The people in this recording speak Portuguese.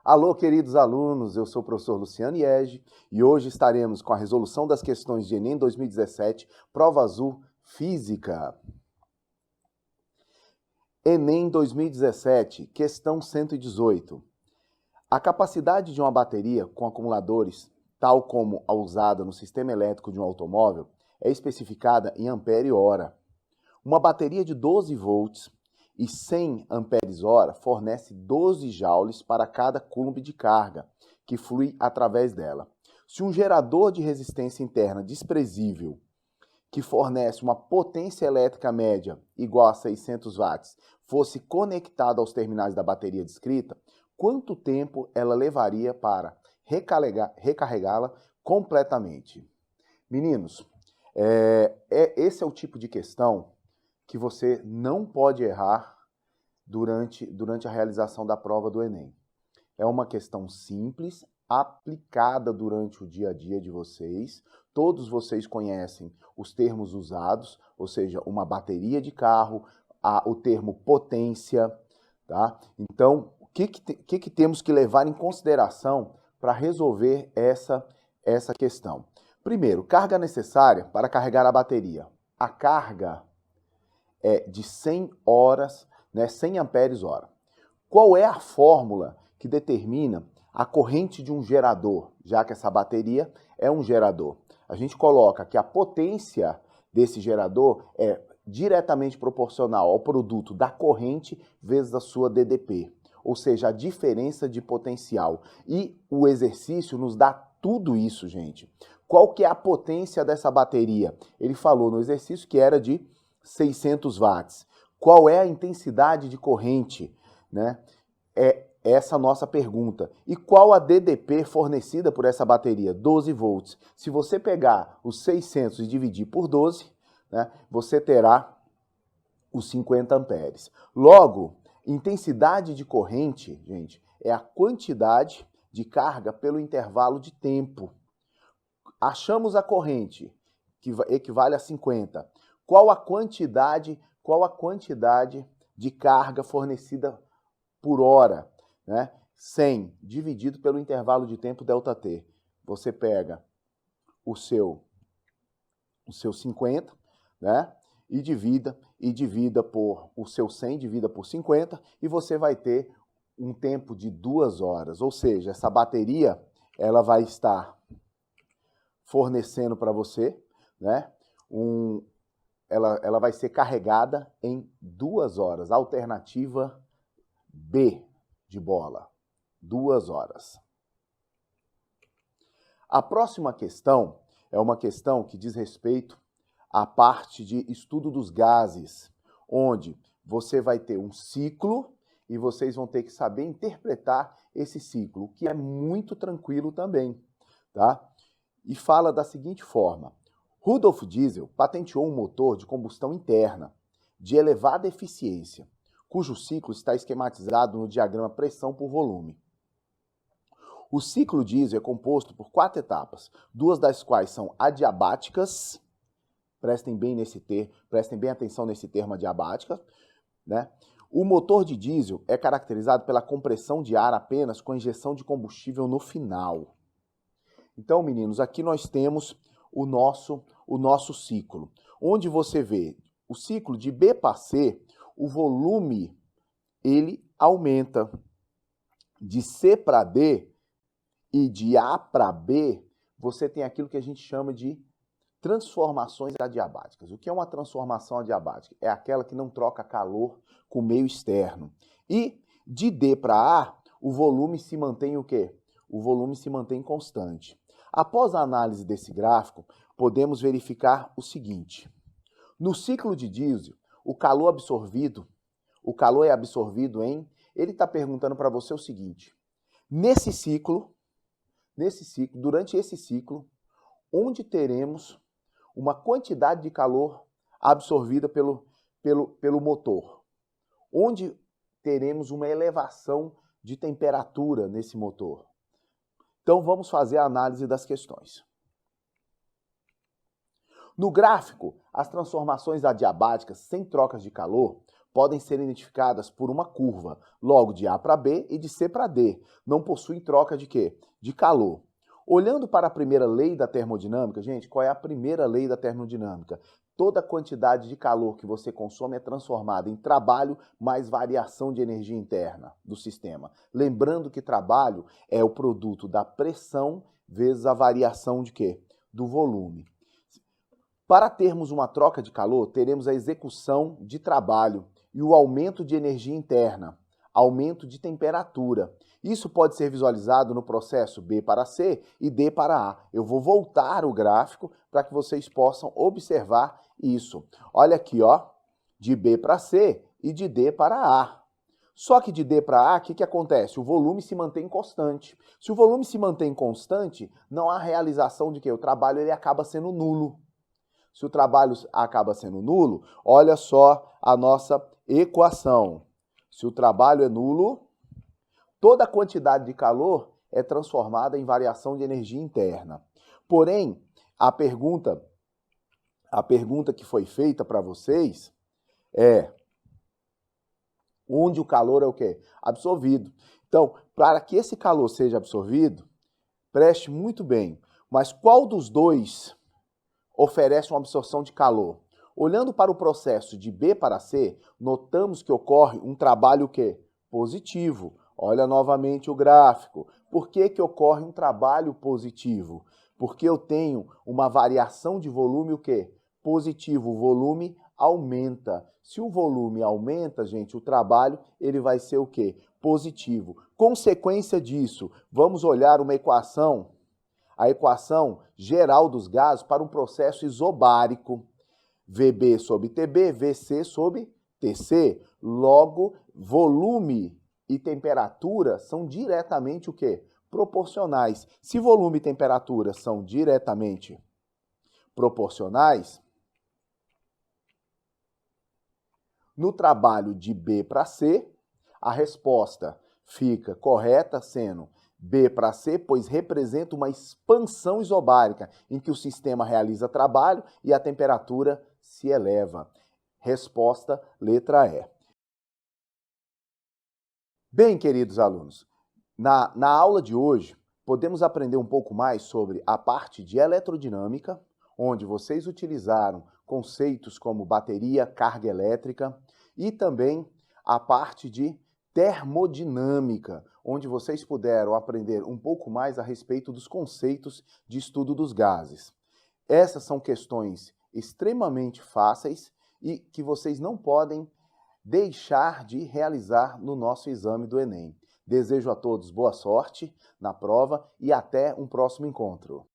Alô, queridos alunos, eu sou o professor Luciano Iege e hoje estaremos com a resolução das questões de Enem 2017, Prova Azul, Física. Enem 2017, questão 118. A capacidade de uma bateria com acumuladores, tal como a usada no sistema elétrico de um automóvel, é especificada em ampere-hora. Uma bateria de 12 volts e 100 amperes-hora fornece 12 joules para cada coulomb de carga que flui através dela. Se um gerador de resistência interna desprezível, que fornece uma potência elétrica média igual a 600 watts, fosse conectado aos terminais da bateria descrita, quanto tempo ela levaria para recarregá-la completamente? Meninos, esse é o tipo de questão que você não pode errar durante a realização da prova do Enem. É uma questão simples, aplicada durante o dia a dia de vocês. Todos vocês conhecem os termos usados, ou seja, uma bateria de carro, o termo potência, tá? Então, o que temos que levar em consideração para resolver essa questão? Primeiro, carga necessária para carregar a bateria. A carga é de 100 horas, 100 amperes-hora. Qual é a fórmula que determina a corrente de um gerador, já que essa bateria é um gerador? A gente coloca que a potência desse gerador é diretamente proporcional ao produto da corrente vezes a sua DDP, ou seja, a diferença de potencial. E o exercício nos dá tudo isso, gente. Qual que é a potência dessa bateria? Ele falou no exercício que era de 600 watts. Qual é a intensidade de corrente? É essa a nossa pergunta. E qual a DDP fornecida por essa bateria? 12 volts. Se você pegar os 600 e dividir por 12, você terá os 50 amperes. Logo, intensidade de corrente, gente, é a quantidade de carga pelo intervalo de tempo. Achamos a corrente, que equivale a 50. Qual a quantidade de carga fornecida por hora? 100 dividido pelo intervalo de tempo ΔT. Você pega o seu 50, e divida por o seu 100, divida por 50, e você vai ter um tempo de 2 horas. Ou seja, essa bateria ela vai estar fornecendo para você, ela vai ser carregada em 2 horas. Alternativa B de bola, 2 horas. A próxima questão é uma questão que diz respeito à parte de estudo dos gases, onde você vai ter um ciclo e vocês vão ter que saber interpretar esse ciclo, o que é muito tranquilo também, tá? E fala da seguinte forma: Rudolf Diesel patenteou um motor de combustão interna de elevada eficiência, cujo ciclo está esquematizado no diagrama pressão por volume. O ciclo diesel é composto por 4 etapas, 2 das quais são adiabáticas. Prestem bem atenção nesse termo adiabática, O motor de diesel é caracterizado pela compressão de ar apenas com injeção de combustível no final. Então, meninos, aqui nós temos o nosso ciclo, onde você vê o ciclo de B para C, o volume ele aumenta. De C para D e de A para B, você tem aquilo que a gente chama de transformações adiabáticas. O que é uma transformação adiabática? É aquela que não troca calor com o meio externo. E de D para A, o volume se mantém o quê? O volume se mantém constante. Após a análise desse gráfico, podemos verificar o seguinte: no ciclo de diesel, o calor é absorvido em... Ele está perguntando para você o seguinte: durante esse ciclo, onde teremos uma quantidade de calor absorvida pelo motor? Onde teremos uma elevação de temperatura nesse motor? Então, vamos fazer a análise das questões. No gráfico, as transformações adiabáticas sem trocas de calor podem ser identificadas por uma curva, logo de A para B e de C para D. Não possuem troca de quê? De calor. Olhando para a primeira lei da termodinâmica, gente, qual é a primeira lei da termodinâmica? Toda a quantidade de calor que você consome é transformada em trabalho mais variação de energia interna do sistema. Lembrando que trabalho é o produto da pressão vezes a variação de quê? Do volume. Para termos uma troca de calor, teremos a execução de trabalho e o aumento de energia interna, aumento de temperatura. Isso pode ser visualizado no processo B para C e D para A. Eu vou voltar o gráfico para que vocês possam observar isso. Olha aqui, ó, de B para C e de D para A. Só que de D para A, o que acontece? O volume se mantém constante. Se o volume se mantém constante, não há realização de quê? O trabalho ele acaba sendo nulo. Se o trabalho acaba sendo nulo, olha só a nossa equação. Se o trabalho é nulo, toda a quantidade de calor é transformada em variação de energia interna. Porém, a pergunta que foi feita para vocês é: onde o calor é o quê? Absorvido. Então, para que esse calor seja absorvido, preste muito bem, mas qual dos dois oferece uma absorção de calor? Olhando para o processo de B para C, notamos que ocorre um trabalho que? Positivo. Olha novamente o gráfico. Por que ocorre um trabalho positivo? Porque eu tenho uma variação de volume o quê? Positivo. O volume aumenta. Se o volume aumenta, gente, o trabalho ele vai ser o quê? Positivo. Consequência disso, vamos olhar uma equação, a equação geral dos gases para um processo isobárico. VB sobre TB, VC sobre TC. Logo, volume e temperatura são diretamente o quê? Proporcionais. Se volume e temperatura são diretamente proporcionais, no trabalho de B para C, a resposta fica correta sendo B para C, pois representa uma expansão isobárica, em que o sistema realiza trabalho e a temperatura se eleva. Resposta, letra E. Bem, queridos alunos, na aula de hoje, podemos aprender um pouco mais sobre a parte de eletrodinâmica, onde vocês utilizaram conceitos como bateria, carga elétrica, e também a parte de termodinâmica, onde vocês puderam aprender um pouco mais a respeito dos conceitos de estudo dos gases. Essas são questões extremamente fáceis e que vocês não podem deixar de realizar no nosso exame do Enem. Desejo a todos boa sorte na prova e até um próximo encontro.